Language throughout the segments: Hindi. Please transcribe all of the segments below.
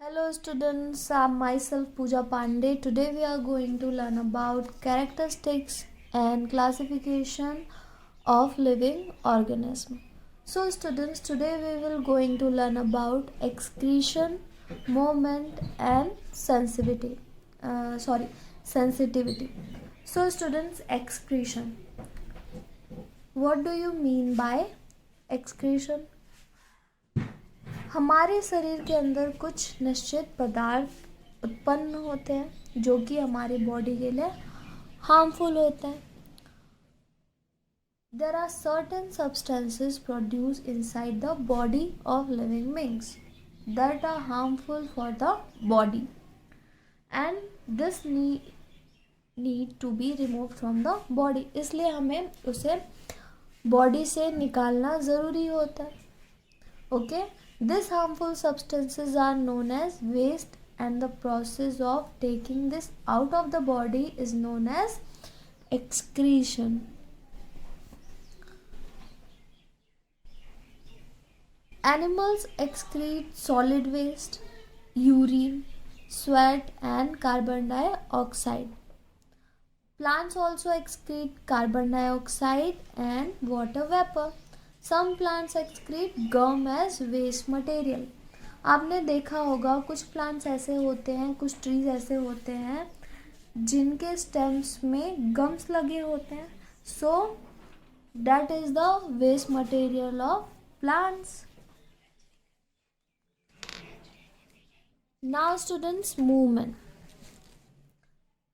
Hello students, I'm myself Pooja Pandey. Today we are going to learn about characteristics and classification of living organism. So students, today we will going to learn about excretion, movement and sensitivity. So students, excretion. What do you mean by excretion? हमारे शरीर के अंदर कुछ निश्चित पदार्थ उत्पन्न होते हैं जो कि हमारी बॉडी के लिए हार्मफुल होते हैं. There are certain substances produced inside the body of living beings that are harmful for the body and this need to be removed from the body. इसलिए हमें उसे बॉडी से निकालना ज़रूरी होता है. Okay? These harmful substances are known as waste and the process of taking this out of the body is known as excretion. Animals excrete solid waste, urine, sweat and carbon dioxide. Plants also excrete carbon dioxide and water vapor. Some plants excrete gum as waste material. आपने देखा होगा कुछ प्लांट्स ऐसे होते हैं, कुछ ट्रीज ऐसे होते हैं जिनके स्टेम्स में गम्स लगे होते हैं. So that is the waste material of plants. Now students, movement.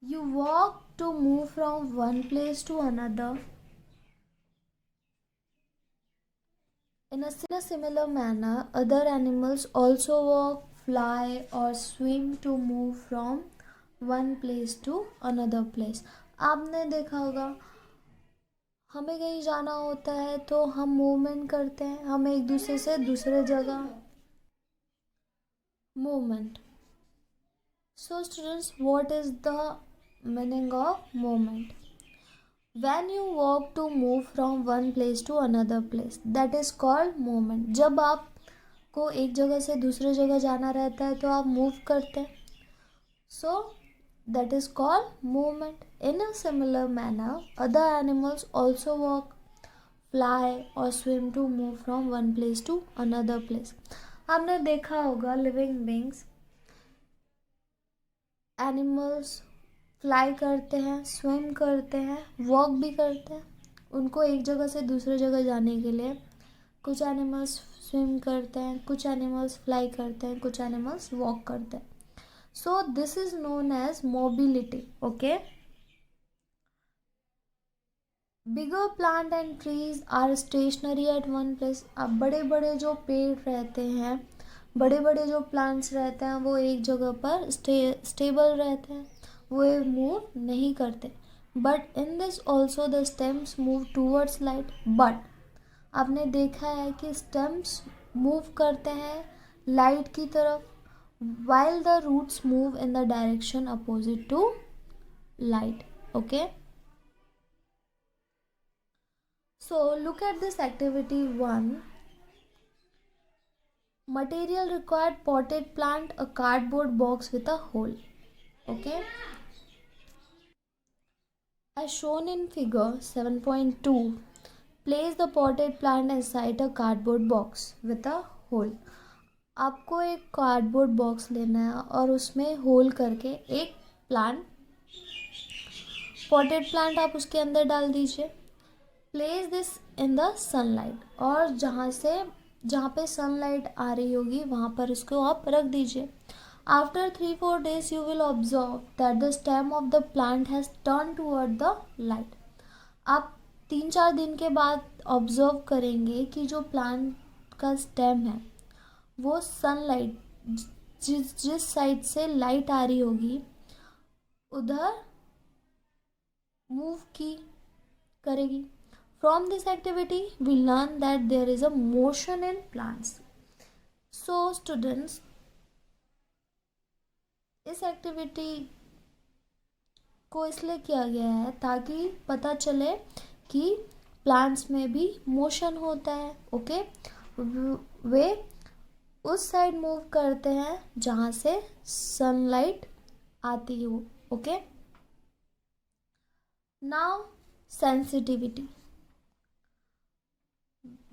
You walk to move from one place to another. In a similar manner, other animals also walk, fly or swim to move from one place to another place. आपने देखा होगा हमें कहीं जाना होता है तो हम मूवमेंट करते हैं, हमें एक दूसरे से दूसरे जगह. Movement. So students, what is the meaning of movement? When you walk to move from one place to another place, that is called movement. जब आपको एक जगह से दूसरे जगह जाना रहता है तो आप मूव करते हैं. So that is called movement. In a similar manner, other animals also walk, fly or swim to move from one place to another place. आपने देखा होगा लिविंग बींग्स, एनिमल्स फ्लाई करते हैं, स्विम करते हैं, वॉक भी करते हैं. उनको एक जगह से दूसरे जगह जाने के लिए कुछ एनिमल्स स्विम करते हैं, कुछ एनिमल्स फ्लाई करते हैं, कुछ एनिमल्स वॉक करते हैं. So this is known as mobility. Okay. Bigger plant and trees are stationary at one place. अब बड़े बड़े जो पेड़ रहते हैं, बड़े बड़े जो प्लांट्स रहते हैं वो एक जगह पर स्टेबल रहते हैं, वो मूव नहीं करते. But in this also the stems move towards light. But आपने देखा है कि स्टेम्स मूव करते हैं लाइट की तरफ, while the roots move in the direction opposite to light. Okay, so look at this activity 1. Material required: potted plant, a cardboard box with a hole. Okay, as shown in figure 7.2, place the potted plant inside a cardboard box with a hole. आपको एक कार्डबोर्ड बॉक्स लेना है और उसमें होल करके एक प्लांट, पॉटेड प्लांट आप उसके अंदर डाल दीजिए. Place this in the sunlight. और जहाँ पे सनलाइट आ रही होगी वहाँ पर उसको आप रख दीजिए. After 3-4 days you will observe that the stem of the plant has turned toward the light. आप 3-4 दिन के बाद ऑब्जर्व करेंगे कि जो प्लांट का स्टेम है वो सनलाइट जिस साइड से लाइट आ रही होगी उधर मूव करेगी. From this activity we learn that there is a motion in plants. So students, इस एक्टिविटी को इसलिए किया गया है ताकि पता चले कि प्लांट्स में भी मोशन होता है. ओके, वे उस साइड मूव करते हैं जहाँ से सनलाइट आती हो. Okay. Now sensitivity.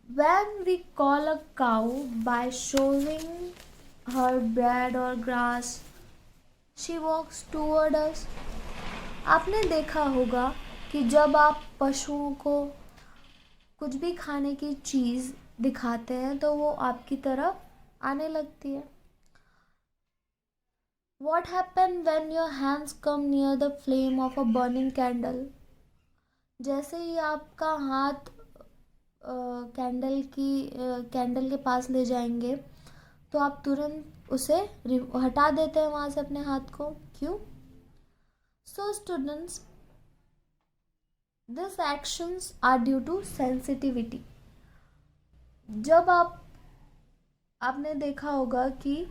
When we call a cow by showing her bread or grass, she walks toward us. आपने देखा होगा कि जब आप पशुओं को कुछ भी खाने की चीज़ दिखाते हैं तो वो आपकी तरफ आने लगती है. What happens when your hands come near the flame of a burning candle? जैसे ही आपका हाथ कैंडल के पास ले जाएंगे तो आप तुरंत उसे हटा देते हैं वहाँ से अपने हाथ को. क्यों? So students, this actions are due to sensitivity. जब आपने देखा होगा कि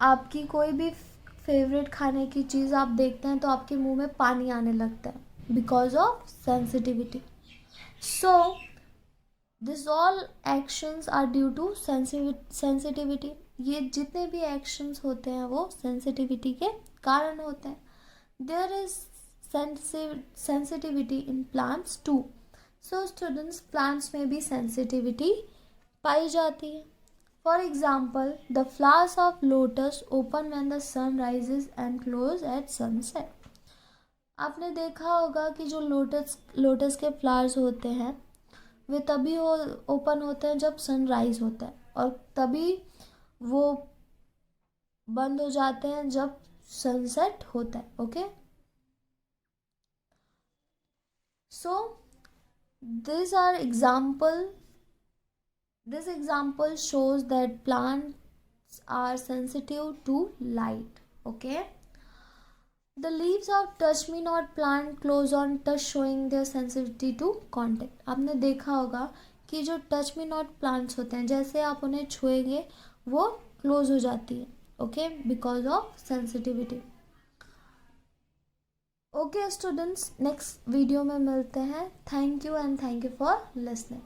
आपकी कोई भी फेवरेट खाने की चीज़ आप देखते हैं तो आपके मुंह में पानी आने लगता है because of sensitivity. So this all actions are due to sensitivity. ये जितने भी actions होते हैं वो sensitivity के कारण होते हैं. There is sensitivity in plants too. So students, plants में भी sensitivity पाई जाती है. For example, the flowers of lotus open when the sun rises and close at sunset. आपने देखा होगा कि जो लोटस के फ्लावर्स होते हैं वे तभी ओपन होते हैं जब सनराइज होता है और तभी वो बंद हो जाते हैं जब सनसेट होता है. Okay. So this example shows that plants are sensitive to light. Okay. The leaves of touch me not plant close on touch showing their sensitivity to contact. आपने देखा होगा कि जो टच मी नॉट प्लांट्स होते हैं जैसे आप उन्हें छुएंगे वो क्लोज हो जाती है. Okay. Because of sensitivity. Okay students, next video में मिलते हैं. Thank you and thank you for listening.